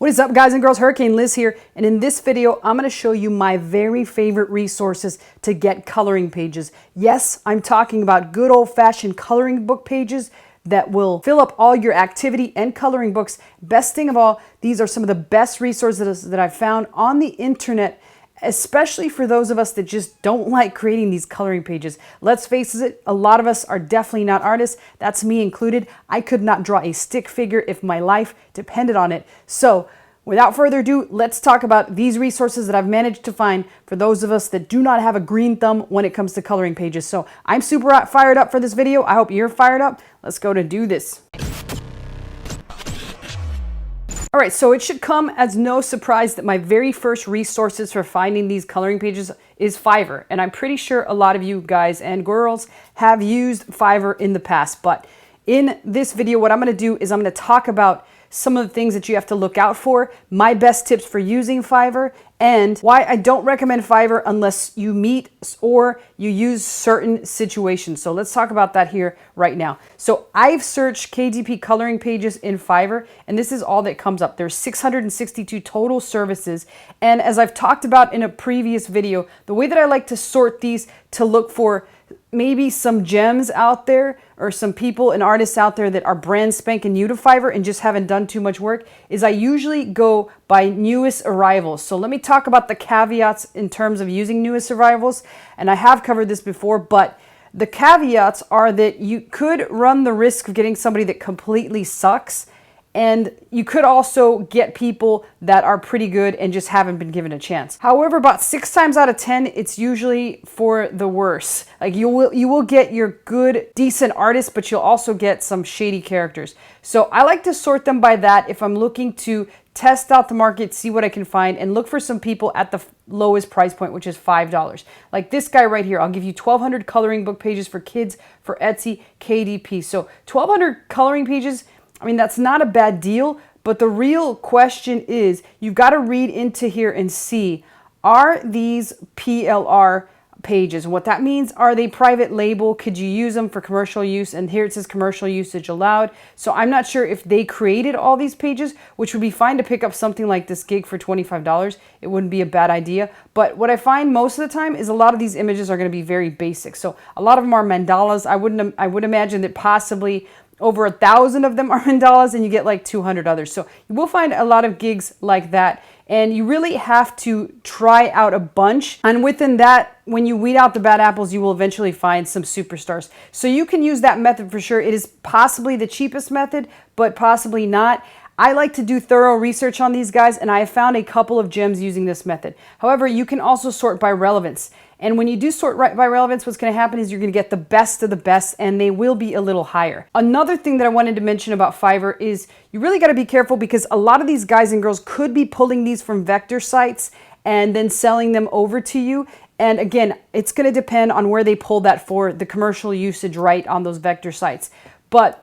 What is up, guys and girls? Hurricane Liz here, and in this video I'm going to show you my very favorite resources to get coloring pages. Yes, I'm talking about good old-fashioned coloring book pages that will fill up all your activity and coloring books. Best thing of all, these are some of the best resources that I've found on the internet, especially for those of us that just don't like creating these coloring pages. Let's face it, a lot of us are definitely not artists. That's me included. I could not draw a stick figure if my life depended on it. So without further ado, let's talk about these resources that I've managed to find for those of us that do not have a green thumb when it comes to coloring pages. So I'm super fired up for this video. I hope you're fired up. Let's go to do this. All right, so it should come as no surprise that my very first resources for finding these coloring pages is Fiverr. And I'm pretty sure a lot of you guys and girls have used Fiverr in the past. But in this video, what I'm going to do is I'm going to talk about some of the things that you have to look out for, my best tips for using Fiverr, and why I don't recommend Fiverr unless you meet or you use certain situations. So let's talk about that here right now. So I've searched KDP coloring pages in Fiverr, and this is all that comes up. There's 662 total services. And as I've talked about in a previous video, the way that I like to sort these to look for maybe some gems out there or some people and artists out there that are brand spanking new to Fiverr and just haven't done too much work is I usually go by newest arrivals. So let me talk about the caveats in terms of using newest arrivals. And I have covered this before, but the caveats are that you could run the risk of getting somebody that completely sucks. And you could also get people that are pretty good and just haven't been given a chance. However, about 6 times out of 10, it's usually for the worse. Like you will get your good, decent artists, but you'll also get some shady characters. So I like to sort them by that if I'm looking to test out the market, see what I can find, and look for some people at the lowest price point, which is $5. Like this guy right here, I'll give you 1,200 coloring book pages for kids for Etsy, KDP. So 1,200 coloring pages, I mean, that's not a bad deal, but the real question is you've got to read into here and see, are these PLR pages? What that means, are they private label? Could you use them for commercial use? And here it says commercial usage allowed. So I'm not sure if they created all these pages, which would be fine to pick up something like this gig for $25. It wouldn't be a bad idea. But what I find most of the time is a lot of these images are going to be very basic. So a lot of them are mandalas. I would imagine that possibly over 1,000 of them are mandalas and you get like 200 others. So you will find a lot of gigs like that. And you really have to try out a bunch. And within that, when you weed out the bad apples, you will eventually find some superstars. So you can use that method for sure. It is possibly the cheapest method, but possibly not. I like to do thorough research on these guys, and I have found a couple of gems using this method. However, you can also sort by relevance. And when you do sort by relevance, what's going to happen is you're going to get the best of the best, and they will be a little higher. Another thing that I wanted to mention about Fiverr is you really got to be careful because a lot of these guys and girls could be pulling these from vector sites and then selling them over to you. And again, it's going to depend on where they pull that for the commercial usage right on those vector sites.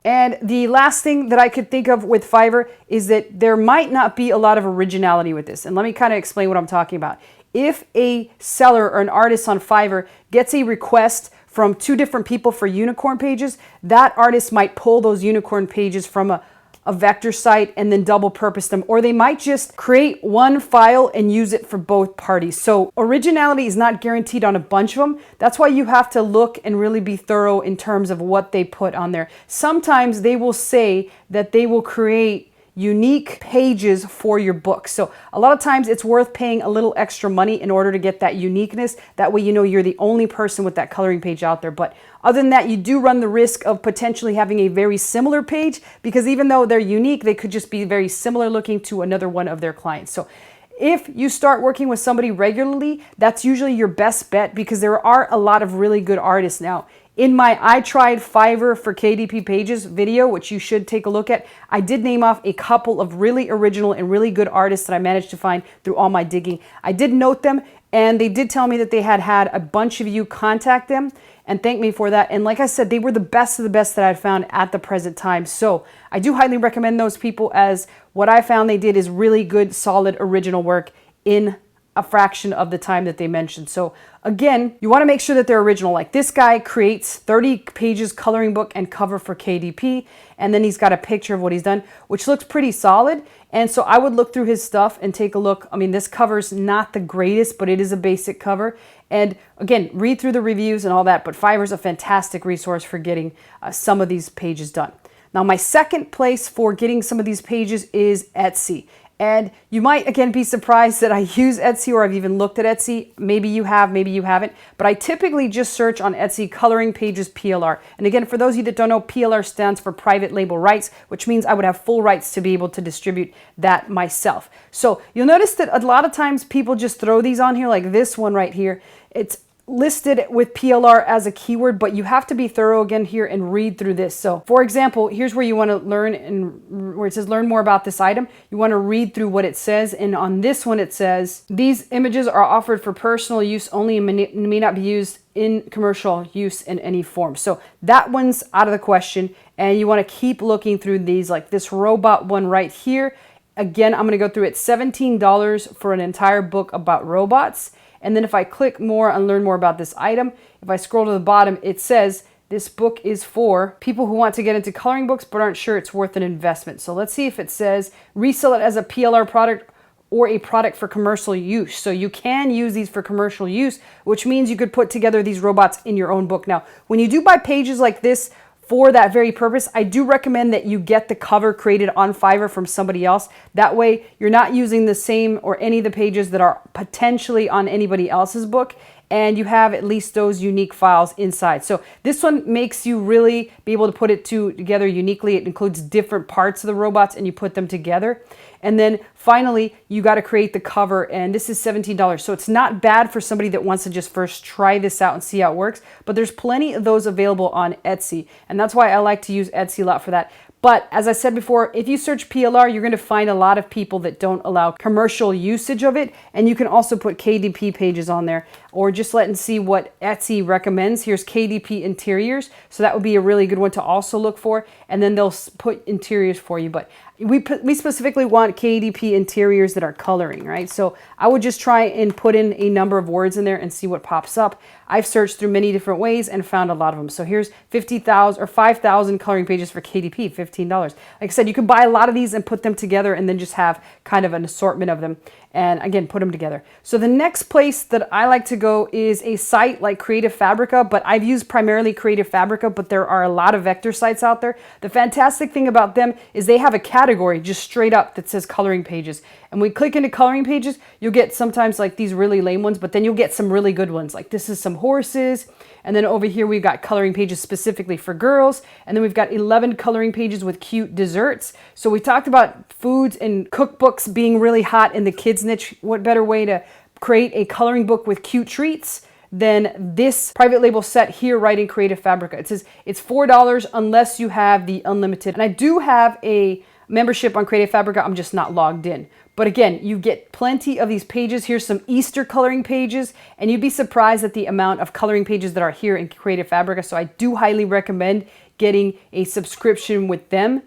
And the last thing that I could think of with Fiverr is that there might not be a lot of originality with this. And let me kind of explain what I'm talking about. If a seller or an artist on Fiverr gets a request from 2 different people for unicorn pages, that artist might pull those unicorn pages from a vector site and then double purpose them, or they might just create one file and use it for both parties. So originality is not guaranteed on a bunch of them. That's why you have to look and really be thorough in terms of what they put on there. Sometimes they will say that they will create unique pages for your book. So a lot of times it's worth paying a little extra money in order to get that uniqueness. That way you know you're the only person with that coloring page out there. But other than that, you do run the risk of potentially having a very similar page because even though they're unique, they could just be very similar looking to another one of their clients. So if you start working with somebody regularly, that's usually your best bet because there are a lot of really good artists now. In my I tried Fiverr for KDP pages video, which you should take a look at, I did name off a couple of really original and really good artists that I managed to find through all my digging. I did note them, and they did tell me that they had a bunch of you contact them and thank me for that. And like I said, they were the best of the best that I'd found at the present time. So I do highly recommend those people, as what I found they did is really good, solid, original work in a fraction of the time that they mentioned. So again, you want to make sure that they're original. Like this guy creates 30 pages coloring book and cover for KDP, and then he's got a picture of what he's done, which looks pretty solid. And so I would look through his stuff and take a look. I mean, this cover's not the greatest, but it is a basic cover. And again, read through the reviews and all that, but Fiverr's a fantastic resource for getting some of these pages done. Now, my second place for getting some of these pages is Etsy. And you might, again, be surprised that I use Etsy, or I've even looked at Etsy. Maybe you have, maybe you haven't. But I typically just search on Etsy coloring pages PLR. And again, for those of you that don't know, PLR stands for private label rights, which means I would have full rights to be able to distribute that myself. So you'll notice that a lot of times people just throw these on here, like this one right here. It's listed with PLR as a keyword, but you have to be thorough again here and read through this. So for example, here's where you want to learn, and where it says learn more about this item, you want to read through what it says. And on this one, it says these images are offered for personal use only and may not be used in commercial use in any form. So that one's out of the question. And you want to keep looking through these, like this robot one right here. Again, I'm going to go through it. $17 for an entire book about robots. And then if I click more and learn more about this item, if I scroll to the bottom, it says this book is for people who want to get into coloring books but aren't sure it's worth an investment. So let's see if it says resell it as a PLR product or a product for commercial use. So you can use these for commercial use, which means you could put together these robots in your own book. Now, when you do buy pages like this, for that very purpose, I do recommend that you get the cover created on Fiverr from somebody else. That way, you're not using the same or any of the pages that are potentially on anybody else's book, and you have at least those unique files inside. So this one makes you really be able to put it together uniquely. It includes different parts of the robots, and you put them together. And then finally, you got to create the cover, and this is $17. So it's not bad for somebody that wants to just first try this out and see how it works, but there's plenty of those available on Etsy. And that's why I like to use Etsy a lot for that. But as I said before, if you search PLR, you're going to find a lot of people that don't allow commercial usage of it. And you can also put KDP pages on there, or just let and see what Etsy recommends. Here's KDP interiors. So that would be a really good one to also look for. And then they'll put interiors for you. But we specifically want KDP interiors that are coloring, right? So I would just try and put in a number of words in there and see what pops up. I've searched through many different ways and found a lot of them. So here's 50,000 or 5,000 coloring pages for KDP, $15. Like I said, you can buy a lot of these and put them together and then just have kind of an assortment of them. And again, put them together. So the next place that I like to go is a site like Creative Fabrica, but I've used primarily Creative Fabrica, but there are a lot of vector sites out there. The fantastic thing about them is they have a category just straight up that says coloring pages. And when we click into coloring pages, you'll get sometimes like these really lame ones, but then you'll get some really good ones. Like this is some horses. And then over here, we've got coloring pages specifically for girls. And then we've got 11 coloring pages with cute desserts. So we talked about foods and cookbooks being really hot in the kids niche. What better way to create a coloring book with cute treats than this private label set here right in Creative Fabrica. It says it's $4 unless you have the unlimited. And I do have a membership on Creative Fabrica. I'm just not logged in. But again, you get plenty of these pages. Here's some Easter coloring pages, and you'd be surprised at the amount of coloring pages that are here in Creative Fabrica. So I do highly recommend getting a subscription with them,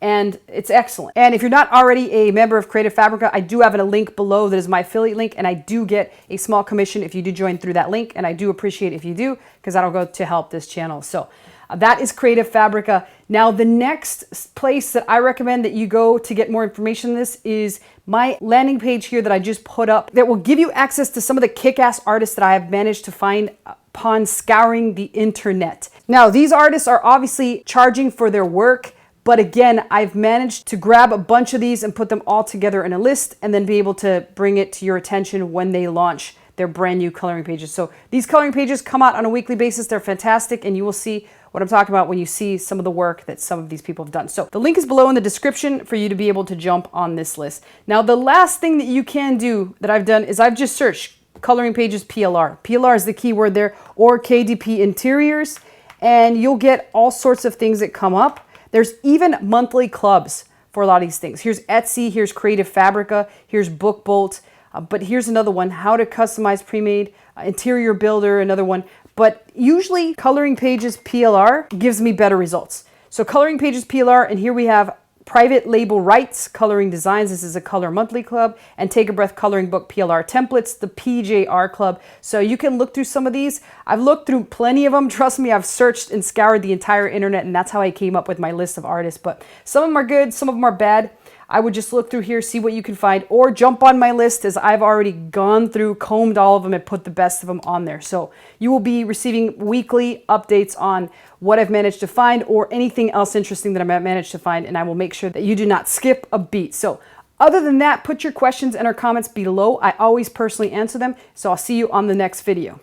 and it's excellent. And if you're not already a member of Creative Fabrica, I do have a link below that is my affiliate link, and I do get a small commission if you do join through that link, and I do appreciate if you do, because that'll go to help this channel. So that is Creative Fabrica. Now, the next place that I recommend that you go to get more information on this is my landing page here that I just put up that will give you access to some of the kick-ass artists that I have managed to find upon scouring the internet. Now, these artists are obviously charging for their work, but again, I've managed to grab a bunch of these and put them all together in a list and then be able to bring it to your attention when they launch their brand new coloring pages. So these coloring pages come out on a weekly basis. They're fantastic, and you will see what I'm talking about when you see some of the work that some of these people have done. So the link is below in the description for you to be able to jump on this list. Now, the last thing that you can do that I've done is I've just searched coloring pages PLR. PLR is the keyword there, or KDP interiors, and you'll get all sorts of things that come up. There's even monthly clubs for a lot of these things. Here's Etsy, here's Creative Fabrica, here's BookBolt, but here's another one, how to customize pre-made, interior builder, another one. But usually coloring pages PLR gives me better results. So coloring pages PLR, and here we have Private Label Rights, Coloring Designs. This is a Color Monthly Club. And Take a Breath Coloring Book, PLR Templates, the PJR Club. So you can look through some of these. I've looked through plenty of them. Trust me, I've searched and scoured the entire internet, and that's how I came up with my list of artists. But some of them are good, some of them are bad. I would just look through here, see what you can find, or jump on my list, as I've already gone through, combed all of them, and put the best of them on there. So you will be receiving weekly updates on what I've managed to find or anything else interesting that I might manage to find, and I will make sure that you do not skip a beat. So other than that, put your questions and or comments below. I always personally answer them. So I'll see you on the next video.